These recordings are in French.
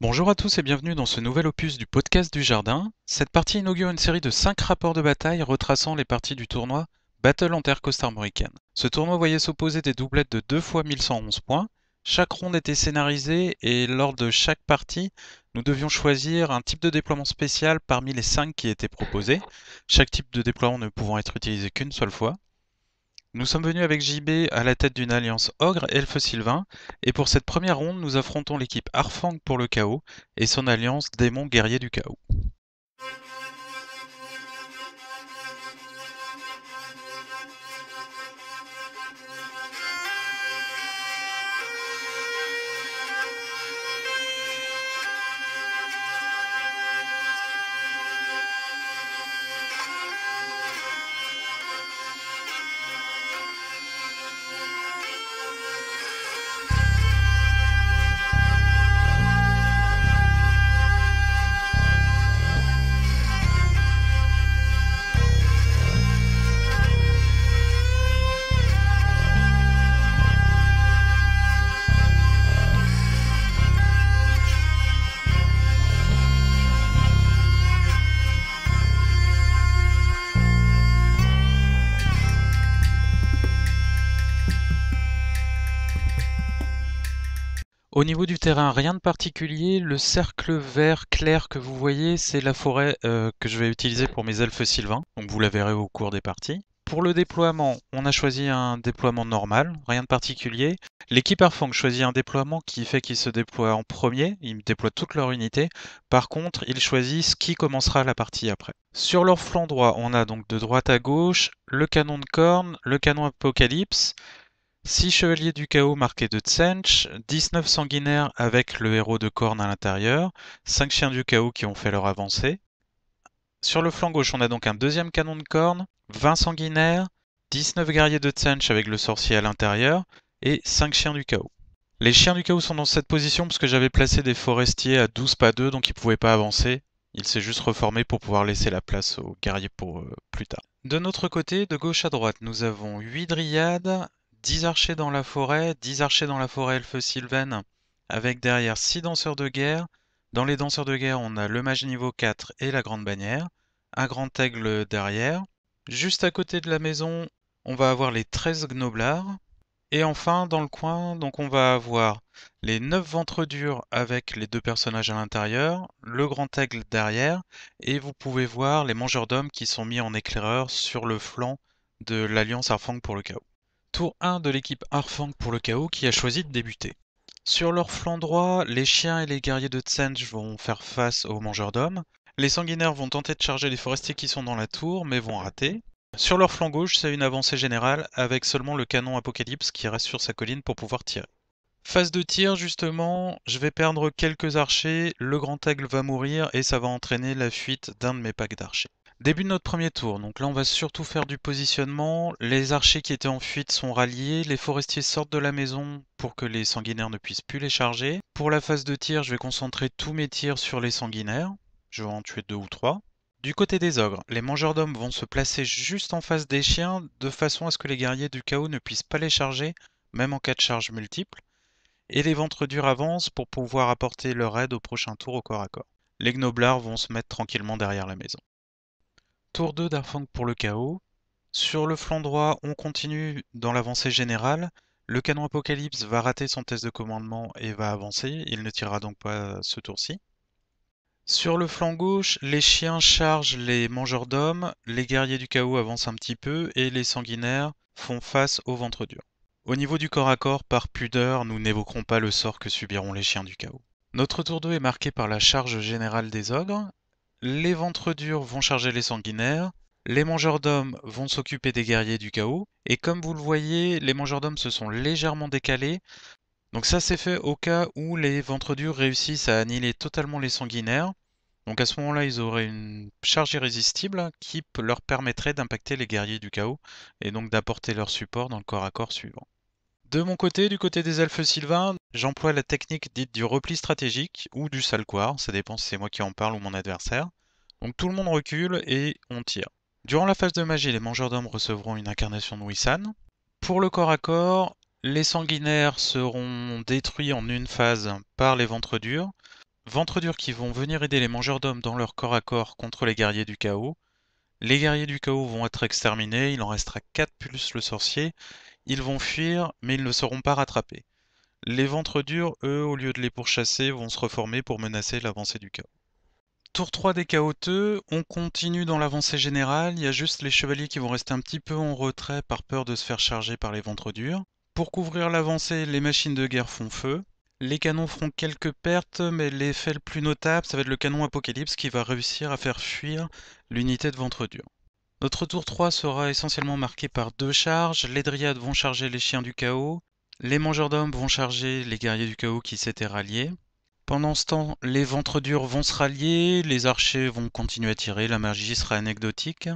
Bonjour à tous et bienvenue dans ce nouvel opus du podcast du jardin. Cette partie inaugure une série de 5 rapports de bataille retraçant les parties du tournoi Battle Inter-Costa-Armoricaine. Ce tournoi voyait s'opposer des doublettes de 2 fois 1111 points. Chaque ronde était scénarisée et lors de chaque partie, nous devions choisir un type de déploiement spécial parmi les 5 qui étaient proposés, chaque type de déploiement ne pouvant être utilisé qu'une seule fois. Nous sommes venus avec JB à la tête d'une alliance Ogre-Elfe-Sylvain, et pour cette première ronde, nous affrontons l'équipe Harfang pour le chaos et son alliance Démon Guerrier du Chaos. Au niveau du terrain, rien de particulier. Le cercle vert clair que vous voyez, c'est la forêt que je vais utiliser pour mes elfes sylvains. Donc vous la verrez au cours des parties. Pour le déploiement, on a choisi un déploiement normal, rien de particulier. L'équipe Harfang choisit un déploiement qui fait qu'ils se déploient en premier, ils déploient toute leur unité. Par contre, ils choisissent qui commencera la partie après. Sur leur flanc droit, on a donc de droite à gauche le canon de corne, le canon Apocalypse, 6 chevaliers du chaos marqués de Tsench, 19 sanguinaires avec le héros de corne à l'intérieur, 5 chiens du chaos qui ont fait leur avancée. Sur le flanc gauche, on a donc un deuxième canon de corne, 20 sanguinaires, 19 guerriers de Tsench avec le sorcier à l'intérieur, et 5 chiens du chaos. Les chiens du chaos sont dans cette position parce que j'avais placé des forestiers à 12 pas 2, donc ils ne pouvaient pas avancer. Il s'est juste reformé pour pouvoir laisser la place aux guerriers pour plus tard. De notre côté, de gauche à droite, nous avons 8 dryades, 10 archers dans la forêt, 10 archers dans la forêt elfe sylvaine, avec derrière 6 danseurs de guerre. Dans les danseurs de guerre, on a le mage niveau 4 et la grande bannière, un grand aigle derrière. Juste à côté de la maison, on va avoir les 13 gnoblards. Et enfin, dans le coin, donc on va avoir les 9 ventres durs avec les 2 personnages à l'intérieur, le grand aigle derrière, et vous pouvez voir les mangeurs d'hommes qui sont mis en éclaireur sur le flanc de l'alliance Harfang pour le chaos. Tour 1 de l'équipe Harfang pour le chaos qui a choisi de débuter. Sur leur flanc droit, les chiens et les guerriers de Tsench vont faire face aux mangeurs d'hommes. Les sanguinaires vont tenter de charger les forestiers qui sont dans la tour, mais vont rater. Sur leur flanc gauche, c'est une avancée générale avec seulement le canon Apocalypse qui reste sur sa colline pour pouvoir tirer. Phase de tir, justement, je vais perdre quelques archers, le grand aigle va mourir et ça va entraîner la fuite d'un de mes packs d'archers. Début de notre premier tour, donc là on va surtout faire du positionnement, les archers qui étaient en fuite sont ralliés, les forestiers sortent de la maison pour que les sanguinaires ne puissent plus les charger. Pour la phase de tir, je vais concentrer tous mes tirs sur les sanguinaires, je vais en tuer 2 ou 3. Du côté des ogres, les mangeurs d'hommes vont se placer juste en face des chiens de façon à ce que les guerriers du chaos ne puissent pas les charger, même en cas de charge multiple. Et les ventres durs avancent pour pouvoir apporter leur aide au prochain tour au corps à corps. Les gnoblards vont se mettre tranquillement derrière la maison. Tour 2 d'Harfang pour le chaos. Sur le flanc droit, on continue dans l'avancée générale. Le canon Apocalypse va rater son test de commandement et va avancer. Il ne tirera donc pas ce tour-ci. Sur le flanc gauche, les chiens chargent les mangeurs d'hommes, les guerriers du chaos avancent un petit peu et les sanguinaires font face au ventre dur. Au niveau du corps à corps, par pudeur, nous n'évoquerons pas le sort que subiront les chiens du chaos. Notre tour 2 est marqué par la charge générale des ogres. Les ventres durs vont charger les sanguinaires, les mangeurs d'hommes vont s'occuper des guerriers du chaos, et comme vous le voyez, les mangeurs d'hommes se sont légèrement décalés. Donc ça c'est fait au cas où les ventres durs réussissent à annihiler totalement les sanguinaires. Donc à ce moment-là, ils auraient une charge irrésistible qui leur permettrait d'impacter les guerriers du chaos, et donc d'apporter leur support dans le corps à corps suivant. De mon côté, du côté des elfes sylvains, j'emploie la technique dite du repli stratégique ou du salquoir, ça dépend si c'est moi qui en parle ou mon adversaire. Donc tout le monde recule et on tire. Durant la phase de magie, les mangeurs d'hommes recevront une incarnation de Wissan. Pour le corps à corps, les sanguinaires seront détruits en une phase par les ventres durs. ventre dur qui vont venir aider les mangeurs d'hommes dans leur corps à corps contre les guerriers du chaos. Les guerriers du chaos vont être exterminés, il en restera 4 plus le sorcier. Ils vont fuir, mais ils ne seront pas rattrapés. Les ventres durs, eux, au lieu de les pourchasser, vont se reformer pour menacer l'avancée du chaos. Tour 3 des chaoteux, on continue dans l'avancée générale, il y a juste les chevaliers qui vont rester un petit peu en retrait par peur de se faire charger par les ventres durs. Pour couvrir l'avancée, les machines de guerre font feu. Les canons feront quelques pertes, mais l'effet le plus notable, ça va être le canon Apocalypse qui va réussir à faire fuir l'unité de ventre dur. Notre tour 3 sera essentiellement marqué par 2 charges. Les dryades vont charger les chiens du chaos. Les mangeurs d'hommes vont charger les guerriers du chaos qui s'étaient ralliés. Pendant ce temps, les ventres durs vont se rallier, les archers vont continuer à tirer, la magie sera anecdotique.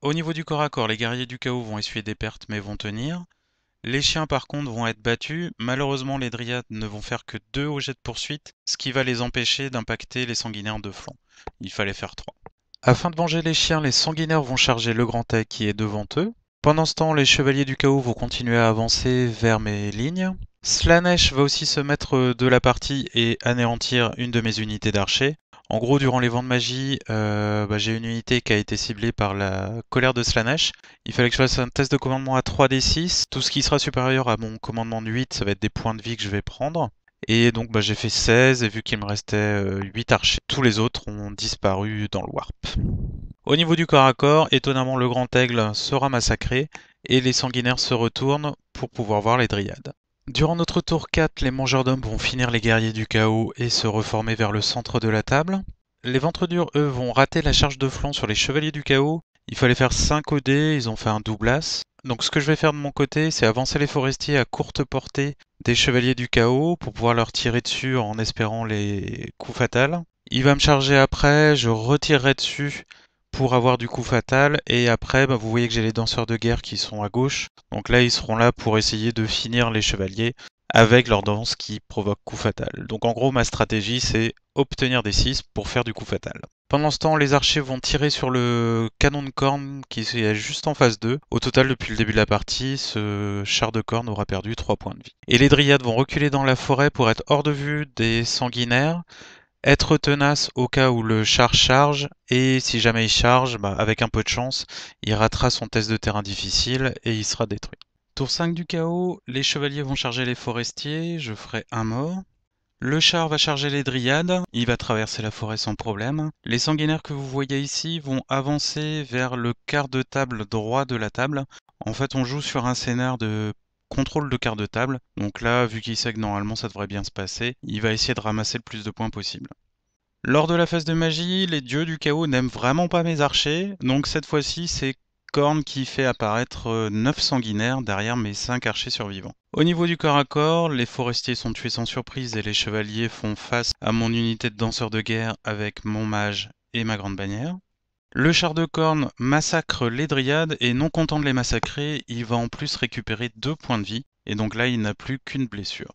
Au niveau du corps à corps, les guerriers du chaos vont essuyer des pertes mais vont tenir. Les chiens par contre vont être battus. Malheureusement, les dryades ne vont faire que 2 au jet de poursuite, ce qui va les empêcher d'impacter les sanguinaires de flanc. Il fallait faire 3. Afin de venger les chiens, les sanguinaires vont charger le grand tech qui est devant eux. Pendant ce temps, les chevaliers du chaos vont continuer à avancer vers mes lignes. Slaanesh va aussi se mettre de la partie et anéantir une de mes unités d'archers. En gros, durant les vents de magie, j'ai une unité qui a été ciblée par la colère de Slaanesh. Il fallait que je fasse un test de commandement à 3d6. Tout ce qui sera supérieur à mon commandement de 8, ça va être des points de vie que je vais prendre. Et donc j'ai fait 16 et vu qu'il me restait 8 archers, tous les autres ont disparu dans le warp. Au niveau du corps à corps, étonnamment le grand aigle sera massacré et les sanguinaires se retournent pour pouvoir voir les dryades. Durant notre tour 4, les mangeurs d'hommes vont finir les guerriers du chaos et se reformer vers le centre de la table. Les ventres durs, eux, vont rater la charge de flanc sur les chevaliers du chaos. Il fallait faire 5 OD, ils ont fait un doublas. Donc ce que je vais faire de mon côté, c'est avancer les forestiers à courte portée des chevaliers du chaos pour pouvoir leur tirer dessus en espérant les coups fatals. Il va me charger après, je retirerai dessus pour avoir du coup fatal et après vous voyez que j'ai les danseurs de guerre qui sont à gauche. Donc là ils seront là pour essayer de finir les chevaliers avec leur danse qui provoque coup fatal. Donc en gros ma stratégie c'est obtenir des 6 pour faire du coup fatal. Pendant ce temps, les archers vont tirer sur le canon de corne qui est juste en phase 2. Au total, depuis le début de la partie, ce char de corne aura perdu 3 points de vie. Et les dryades vont reculer dans la forêt pour être hors de vue des sanguinaires, être tenace au cas où le char charge, et si jamais il charge, avec un peu de chance, il ratera son test de terrain difficile et il sera détruit. Tour 5 du chaos, les chevaliers vont charger les forestiers, je ferai un mort. Le char va charger les dryades, il va traverser la forêt sans problème. Les sanguinaires que vous voyez ici vont avancer vers le quart de table droit de la table. En fait, on joue sur un scénar de contrôle de quart de table. Donc là, vu qu'il sait que normalement ça devrait bien se passer, il va essayer de ramasser le plus de points possible. Lors de la phase de magie, les dieux du chaos n'aiment vraiment pas mes archers, donc cette fois-ci c'est Korn qui fait apparaître 9 sanguinaires derrière mes 5 archers survivants. Au niveau du corps à corps, les forestiers sont tués sans surprise et les chevaliers font face à mon unité de danseurs de guerre avec mon mage et ma grande bannière. Le char de corne massacre les dryades et non content de les massacrer, il va en plus récupérer 2 points de vie et donc là il n'a plus qu'une blessure.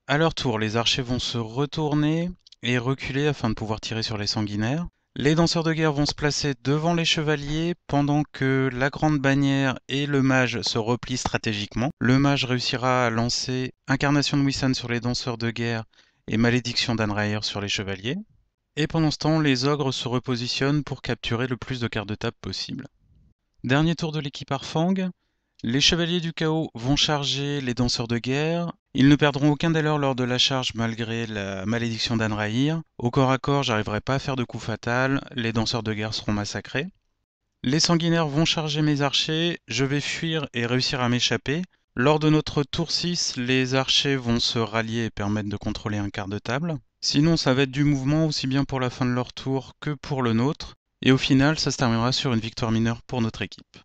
À leur tour, les archers vont se retourner et reculer afin de pouvoir tirer sur les sanguinaires. Les danseurs de guerre vont se placer devant les chevaliers pendant que la grande bannière et le mage se replient stratégiquement. Le mage réussira à lancer Incarnation de Wissan sur les danseurs de guerre et Malédiction d'Anraer sur les chevaliers. Et pendant ce temps, les ogres se repositionnent pour capturer le plus de quarts de table possible. Dernier tour de l'équipe Arfang. Les chevaliers du chaos vont charger les danseurs de guerre. Ils ne perdront aucun des leurs lors de la charge malgré la malédiction d'Anraer. Au corps à corps, j'arriverai pas à faire de coup fatal. Les danseurs de guerre seront massacrés. Les sanguinaires vont charger mes archers. Je vais fuir et réussir à m'échapper. Lors de notre tour 6, les archers vont se rallier et permettre de contrôler un quart de table. Sinon, ça va être du mouvement aussi bien pour la fin de leur tour que pour le nôtre. Et au final, ça se terminera sur une victoire mineure pour notre équipe.